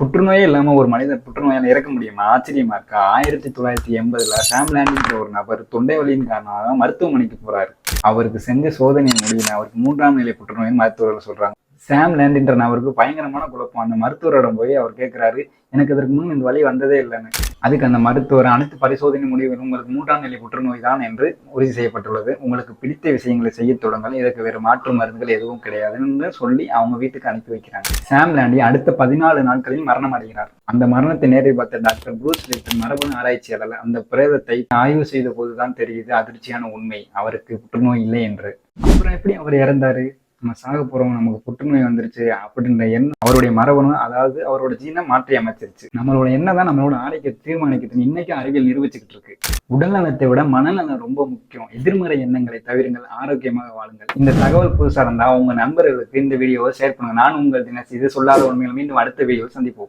புற்றுநோயே இல்லாம ஒரு மனிதன் புற்றுநோயால் இறக்க முடியுமா? ஆச்சரியமா இருக்கா? 1980 சாம் லேண்டின்ற ஒரு நபர் தொண்டை வலியின் காரணமாக மருத்துவமனைக்கு போறாரு. அவருக்கு செஞ்ச சோதனை முடியல. அவருக்கு 3ஆம் நிலை புற்றுநோய் மருத்துவர்கள் சொல்றாங்க. சாம் லேண்டின்ற நபருக்கு பயங்கரமான குழப்பம். அந்த மருத்துவரிடம் போய் அவர் கேட்கிறாரு, எனக்கு இதற்கு முன் இந்த வலி வந்ததே இல்லைன்னு. அதுக்கு அந்த மருத்துவர், அனைத்து பரிசோதனை முடிவுகளும் உங்களுக்கு 3ஆம் நிலை புற்றுநோய் தான் என்று உறுதி செய்யப்பட்டுள்ளது. உங்களுக்கு பிடித்த விஷயங்களை செய்ய தொடங்கள், இதற்கு வேறு மாற்று மருந்துகள் எதுவும் கிடையாதுன்னு சொல்லி அவங்க வீட்டுக்கு அனுப்பி வைக்கிறாங்க. சாம் லேண்டி அடுத்த 14 நாட்களில் மரணம் அடைகிறார். அந்த மரணத்தை நேரில் பார்த்த டாக்டர் ப்ரூஸ் லிப்டன் மரபணு ஆராய்ச்சியாளர் அந்த பிரேதத்தை ஆய்வு செய்த போதுதான் தெரியுது அதிர்ச்சியான உண்மை, அவருக்கு புற்றுநோய் இல்லை என்று. அப்புறம் எப்படி அவர் இறந்தாரு? நம்ம சாக போறோம், நமக்கு புற்றுநோய் வந்துருச்சு அப்படின்ற எண்ணம் அவருடைய மரபணு, அதாவது அவரோட ஜீனை மாற்றி அமைச்சிருச்சு. நம்மளோட எண்ணம் தான் நம்மளோட ஆரோக்கியத்தை தீர்மானிக்கிறது இன்னைக்கு அறிவியல் நிரூபிச்சுக்கிட்டு இருக்கு. உடல்நலத்தை விட மனநலம் ரொம்ப முக்கியம். எதிர்மறை எண்ணங்களை தவிருங்கள், ஆரோக்கியமாக வாழுங்கள். இந்த தகவல் புதுசா இருந்தா உங்க நண்பர்களுக்கு இந்த வீடியோவை ஷேர் பண்ணுங்க. நான் உங்கள் தினேஷ். இது சொல்லாத உண்மைகள். மீண்டும் அடுத்த வீடியோவில் சந்திப்போம்.